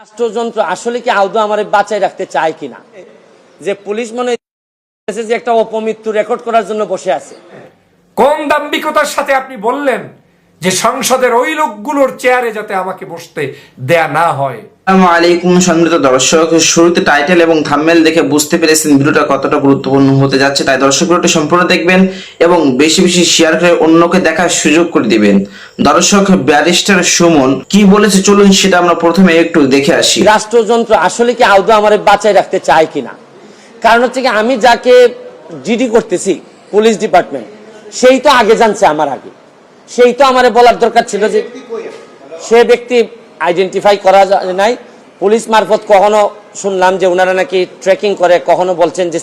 রাষ্ট্রযন্ত্র আসলে কি আদৌ আমার বাঁচায় রাখতে চায় কিনা, যে পুলিশ মনে হচ্ছে যে একটা অপমৃত্যু রেকর্ড করার জন্য বসে আছে। কোন দাম্ভিকতার সাথে আপনি বললেন যে সংসদের ওই লোকগুলোর চেয়ারে যাতে আমাকে বসতে দেয়া না হয়? আসসালামু আলাইকুম সম্মানিত দর্শক, শুরুতে টাইটেল এবং থাম্বনেল দেখে বুঝতে পেরেছেন ভিডিওটা কতটা গুরুত্বপূর্ণ হতে যাচ্ছে, তাই দর্শক ভিডিওটি সম্পূর্ণ দেখবেন এবং বেশি বেশি শেয়ার করে অন্যকে দেখার সুযোগ করে দিবেন। দর্শক, ব্যারিস্টার সুমন কি বলেছে চলুন সেটা আমরা প্রথমে একটু দেখে আসি। রাষ্ট্রযন্ত্র আসলে কি আদৌ আমার বাঁচায় রাখতে চায় কিনা, কারণ হচ্ছে কি আমি যাকে জিডি করতেছি পুলিশ ডিপার্টমেন্ট, সেই তো আগে জানছে আমার আগে, সেই তো আমার বলার দরকার ছিল যে সে ব্যক্তি আইডেন্টিফাই করা যায় নাই। পুলিশ মারফত কখনো শুনলাম যে ওনারা নাকি ট্রেকিং করে, কখনো বলছেন যে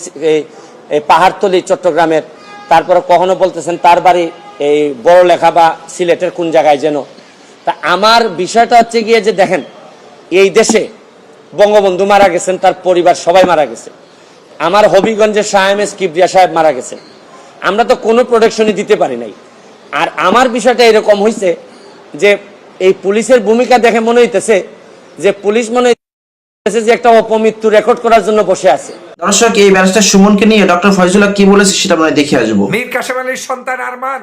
পাহাড়তলি চট্টগ্রামের, তারপরে কখনো বলতেছেন তার বাড়ি এই বড় লেখা বা সিলেটের কোন জায়গায় যেন। তা আমার বিষয়টা হচ্ছে গিয়ে যে দেখেন, এই দেশে বঙ্গবন্ধু মারা গেছেন, তার পরিবার সবাই মারা গেছে, আমার হবিগঞ্জের শাহ এম এস কিবরিয়া সাহেব মারা গেছেন, আমরা তো কোনো প্রোটেকশনই দিতে পারি নাই। আর আমার বিষয়টা এরকম হয়েছে যে এই পুলিশের ভূমিকা দেখে মনে হইতেছে যে পুলিশ মনে হইতেছে যে একটা অপমৃত্যু রেকর্ড করার জন্য বসে আছে। দর্শক, এই ব্যারিস্টার সুমনকে নিয়ে ডক্টর ফয়জুল্লাহ কি বলেছে সেটা আমরা দেখে আসবো। মীর কাসেম আলীর সন্তান আরমান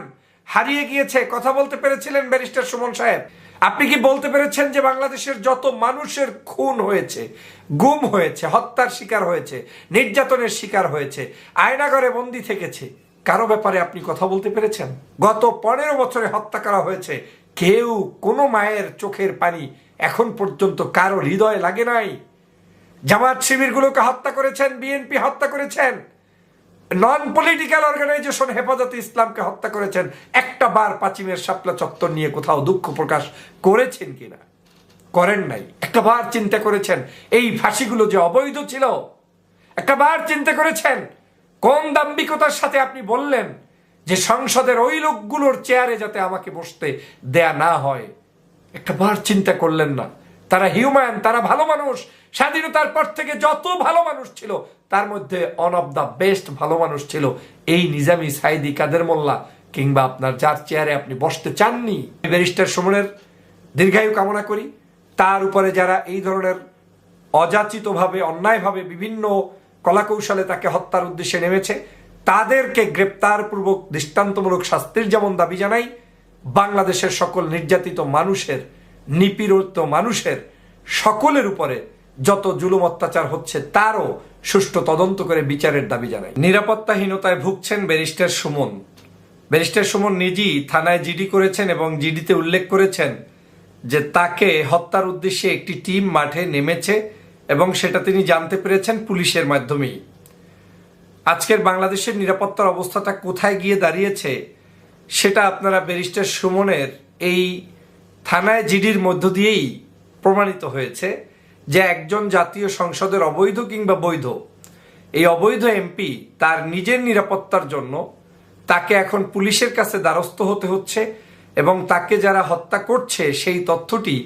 হারিয়ে গিয়েছে, কথা বলতে পেরেছিলেন ব্যারিস্টার সুমন সাহেব? আপনি কি বলতে পেরেছেন যে বাংলাদেশের যত মানুষের খুন হয়েছে, গুম হয়েছে, হত্যার শিকার হয়েছে, নির্যাতনের শিকার হয়েছে, আয়নাঘরে বন্দি থেকেছে, কারো ব্যাপারে আপনি কথা বলতে পেরেছেন? গত 15 বছরে হত্যা করা হয়েছে, কেউ কোনো মায়ের চোখের পানি এখন পর্যন্ত কারো হৃদয়ে লাগে নাই। জামাত শিবিরগুলোকে হত্যা করেছেন, বিএনপি হত্যা করেছেন, নন পলিটিক্যাল অর্গানাইজেশন হেফাজতে ইসলামকে হত্যা করেছেন। একটা বার পাচিমের শাপলা চত্বর নিয়ে কোথাও দুঃখ প্রকাশ করেছেন কিনা? করেন নাই। একটা বার চিন্তা করেছেন এই ফাঁসিগুলো যে অবৈধ ছিল? একটা বার চিন্তা করেছেন কোন দাম্ভিকতার সাথে আপনি বললেন যে সংসদের ওই লোকগুলোর চেয়ারে যাতে আমাকে বসতে দেয়া না হয়? একটা বার চিন্তা করলেন না? তারা হিউম্যান, তারা ভালো মানুষ। স্বাধীনতার পর থেকে যত ভালো মানুষ ছিল তার মধ্যে ওয়ান অফ দ্য বেস্ট ভালো মানুষ ছিল এই নিজামী, সাইদি, কাদের মোল্লা, কিংবা আপনার যার চেয়ারে আপনি বসতে চাননি। ব্যারিস্টার সুমনের দীর্ঘায়ু কামনা করি। তার উপরে যারা এই ধরনের অযাচিতভাবে, অন্যায়ভাবে বিভিন্ন কলাকৌশলে তাকে হত্যার উদ্দেশ্যে নেমেছে, তাদেরকে গ্রেপ্তারপূর্বক দৃষ্টান্তমূলক শাস্তির যেমন দাবি জানাই, বাংলাদেশের সকল নির্যাতিত মানুষের, নিপীড়িত মানুষের সকলের উপরে যত জুলুম অত্যাচার হচ্ছে তারও সুষ্ঠু তদন্ত করে বিচারের দাবি জানাই। নিরাপত্তাহীনতায় ভুগছেন ব্যারিস্টার সুমন। ব্যারিস্টার সুমন নিজেই থানায় জিডি করেছেন এবং জিডিতে উল্লেখ করেছেন যে তাকে হত্যার উদ্দেশ্যে একটি টিম মাঠে নেমেছে এবং সেটা তিনি জানতে পেরেছেন পুলিশের মাধ্যমেই। আজকের বাংলাদেশের নিরাপত্তার অবস্থাটা কোথায় গিয়ে দাঁড়িয়েছে সেটা আপনারা ব্যারিস্টার সুমনের এই থানায় জিডির মধ্য দিয়েই প্রমাণিত হয়েছে যে একজন জাতীয় সংসদের অবৈধ কিংবা বৈধ, এই অবৈধ এমপি তার নিজের নিরাপত্তার জন্য তাকে এখন পুলিশের কাছে দ্বারস্থ হতে হচ্ছে এবং তাকে যারা হত্যা করছে সেই তথ্যটি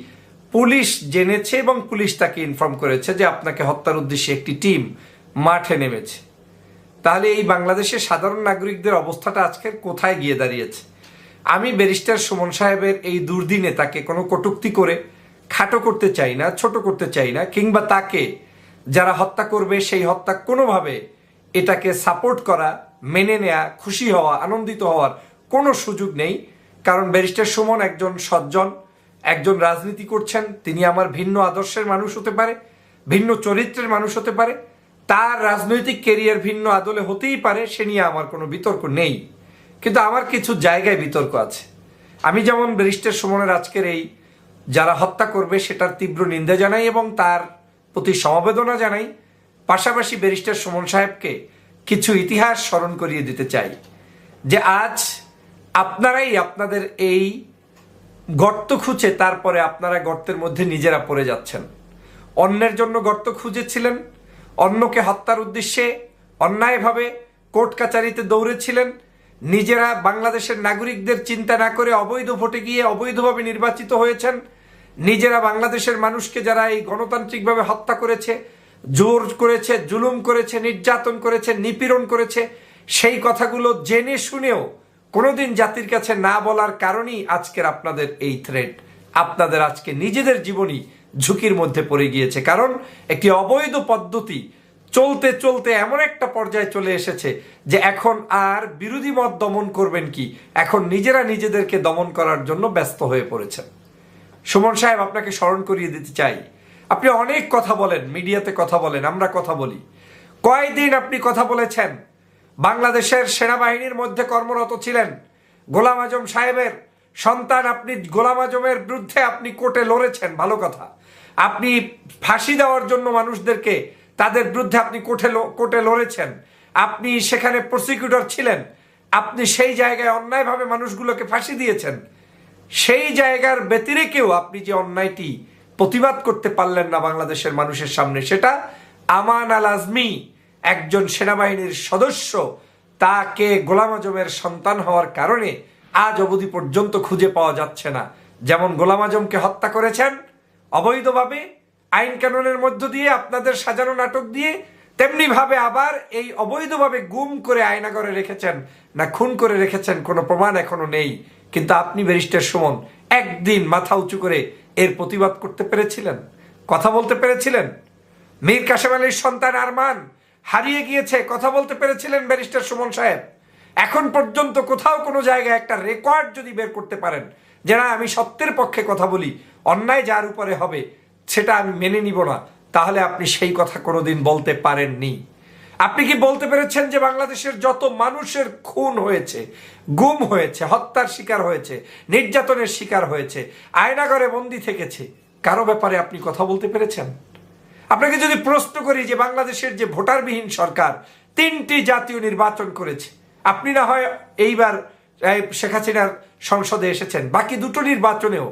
পুলিশ জেনেছে এবং পুলিশ তাকে ইনফর্ম করেছে যে আপনাকে হত্যার উদ্দেশ্যে একটি টিম মাঠে নেমেছে। তাহলে এই বাংলাদেশের সাধারণ নাগরিকদের অবস্থাটা আজকের কোথায় গিয়ে দাঁড়িয়েছে? আমি ব্যারিস্টার সুমন সাহেবের এই দুর্দিনে তাকে কোনো কটূক্তি করে খাটো করতে চাই না, ছোট করতে চাই না, কিংবা তাকে যারা হত্যা করবে সেই হত্যা কোনোভাবে এটাকে সাপোর্ট করা, মেনে নেয়া, খুশি হওয়া, আনন্দিত হওয়ার কোনো সুযোগ নেই। কারণ ব্যারিস্টার সুমন একজন সজ্জন, একজন রাজনীতি করছেন, তিনি আমার ভিন্ন আদর্শের মানুষ হতে পারে, ভিন্ন চরিত্রের মানুষ হতে পারে, তার রাজনৈতিক কেরিয়ার ভিন্ন আদলে হতেই পারে, সে নিয়ে আমার কোনো বিতর্ক নেই। কিন্তু আমার কিছু জায়গায় বিতর্ক আছে। আমি যেমন ব্যারিস্টার সুমনের আজকের এই যারা হত্যা করবে সেটার তীব্র নিন্দা জানাই এবং তার প্রতি সমবেদনা জানাই, পাশাপাশি ব্যারিস্টার সুমন সাহেবকে কিছু ইতিহাস স্মরণ করিয়ে দিতে চাই যে আজ আপনারাই আপনাদের এই গর্ত খুঁজে তারপরে আপনারা গর্তের মধ্যে নিজেরা পড়ে যাচ্ছেন। অন্যের জন্য গর্ত খুঁজেছিলেন, অন্যকে হত্যার উদ্দেশ্যে অন্যায়ভাবে কোর্ট কাচারিতে দৌড়েছিলেন, নিজেরা বাংলাদেশের নাগরিকদের চিন্তা না করে অবৈধ ভোটে গিয়ে অবৈধভাবে নির্বাচিত হয়েছেন, নিজেরা বাংলাদেশের মানুষকে যারা এই গণতান্ত্রিকভাবে হত্যা করেছে, জোর করেছে, জুলুম করেছে, নির্যাতন করেছে, নিপীড়ন করেছে, সেই কথাগুলো জেনে শুনেও কোনোদিন জাতির কাছে না বলার কারণেই আজকের আপনাদের এই থ্রেট। আপনাদের আজকে নিজেদের জীবনই ঝুঁকির মধ্যে পড়ে গিয়েছে, কারণ একটি অবৈধ পদ্ধতি চলতে চলতে এমন একটা পর্যায়ে চলে এসেছে যে এখন আর বিরোধী মত দমন করবেন কি, এখন নিজেরা নিজেদেরকে দমন করার জন্য ব্যস্ত হয়ে পড়েছেন। সুমন সাহেব, আপনাকে স্মরণ করিয়ে দিতে চাই, আপনি অনেক কথা বলেন, মিডিয়াতে কথা বলেন, আমরা কথা বলি। কয়দিন আপনি কথা বলেছেন বাংলাদেশের সেনাবাহিনীর মধ্যে কর্মরত ছিলেন গোলাম আজম সাহেবের সন্তান, আপনি গোলাম আজমের বিরুদ্ধে আপনি কোর্টে লড়েছেন, ভালো কথা। আপনি ফাঁসি দেওয়ার জন্য মানুষদেরকে, তাদের বিরুদ্ধে আপনি কোর্টে লড়েছেন, আপনি সেখানে প্রসিকিউটর ছিলেন, আপনি সেই জায়গায় অন্যায়ভাবে মানুষগুলোকে ফাঁসি দিয়েছেন। সেই জায়গার ব্যতিরেকেও আপনি যে অন্যায়টি প্রতিবাদ করতে পারলেন না বাংলাদেশের মানুষের সামনে, সেটা আমান আল আজমি একজন সেনাবাহিনীর সদস্য, তাকে গোলাম আজমের সন্তান হওয়ার কারণে আজ অবধি পর্যন্ত খুঁজে পাওয়া যাচ্ছে না। যেমন গোলাম আজমকে হত্যা করেছেন অবৈধভাবে আইন কানুনের মধ্য দিয়ে, আপনাদের সাজানো নাটক দিয়ে, তেমনি ভাবে আবার এই অবৈধভাবে গুম করে আয়নাগরে রেখেছেন না খুন করে রেখেছেন, কোনো প্রমাণ এখনো নেই। কিন্তু আপনি ব্যারিস্টার সুমন একদিন মাথা উঁচু করে এর প্রতিবাদ করতে পেরেছিলেন, কথা বলতে পেরেছিলেন? মীর কাসেম আলীর সন্তান আরমান হারিয়ে গিয়েছে, কথা বলতে পেরেছিলেন ব্যারিস্টার সুমন সাহেব? এখন পর্যন্ত কোথাও কোনো জায়গায় একটা রেকর্ড যদি বের করতে পারেন যে না আমি সত্যের পক্ষে কথা বলি, অন্যায় যার উপরে হবে সেটা আমি মেনে নিব না, তাহলে আপনি সেই কথা কোনোদিন বলতে পারেননি। আপনি কি বলতে পেরেছেন যে বাংলাদেশের যত মানুষের খুন হয়েছে, গুম হয়েছে, হত্যার শিকার হয়েছে, নির্যাতনের শিকার হয়েছে, আয়নাঘরে বন্দি থেকেছে, কারো ব্যাপারে আপনি কথা বলতে পেরেছেন? আপনাকে যদি প্রশ্ন করি যে বাংলাদেশের যে ভোটারবিহীন সরকার 3টি জাতীয় নির্বাচন করেছে, আপনি না হয় এইবার শেখ হাসিনার সংসদে এসেছেন, বাকি 2টো নির্বাচনেও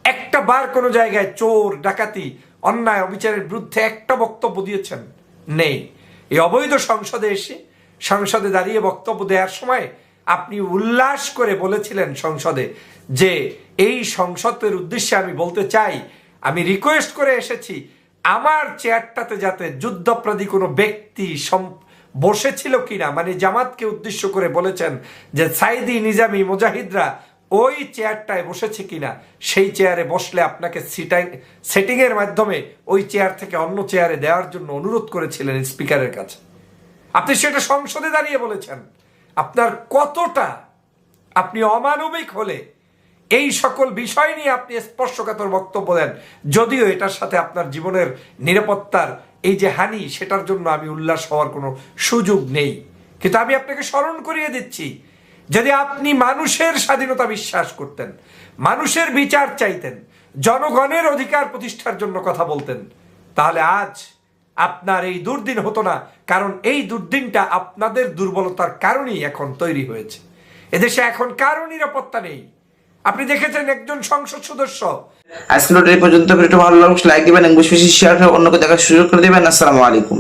একটা বার কোনো জায়গায় চোর ডাকাতি অন্যায় অবিচারের বিরুদ্ধে একটা বক্তব্য দিয়েছেন? নেই। এই অবৈধ সংসদে এসে সংসদে দাঁড়িয়ে বক্তব্য দেওয়ার সময় আপনি উল্লাস করে বলেছিলেন সংসদে যে এই সংসদের উদ্দেশ্যে আমি বলতে চাই, আমি রিকোয়েস্ট করে এসেছি আমার চেয়ারটাতে যাতে যুদ্ধাপরাধী কোনো ব্যক্তি বসেছিল কিনা, মানে জামাতকে উদ্দেশ্য করে বলেছেন যে সাইদি নিজামী মুজাহিদরা ওই চেয়ারটায় বসেছে কিনা, সেই চেয়ারে বসলে আপনাকে সেটিং এর মাধ্যমে ওই চেয়ার থেকে অন্য চেয়ারে দেওয়ার জন্য অনুরোধ করেছিলেন স্পিকারের কাছে। আপনি সেটা সংসদে দাঁড়িয়ে বলেছেন। আপনার কতটা আপনি অমানবিক হলে এই সকল বিষয় নিয়ে আপনি স্পর্শকাতর বক্তব্য দেন, যদিও এটার সাথে আপনার জীবনের নিরাপত্তার এই যে হানি, সেটার জন্য আমি উল্লাস হওয়ার কোনো সুযোগ নেই। কিন্তু আমি আপনাকে স্মরণ করিয়ে দিচ্ছি, যদি আপনি মানুষের স্বাধীনতা বিশ্বাস করতেন, মানুষের বিচার চাইতেন, জনগণের অধিকার প্রতিষ্ঠার জন্য কথা বলতেন, তাহলে আজ আপনার এই দুর্দিন হতো না। কারণ এই দুর্দিনটা আপনাদের দুর্বলতার কারণেই এখন তৈরি হয়েছে। এদেশে এখন কারো নিরাপত্তা নেই। আপনি দেখেছেন একজন সংসদ সদস্য। আজকের ভিডিও এই পর্যন্ত। ভিডিওটি ভালো লাগলে লাইক দিবেন এবং বেশি বেশি শেয়ার করে অন্যকে দেখার সুযোগ করে দিবেন। আসসালামু আলাইকুম।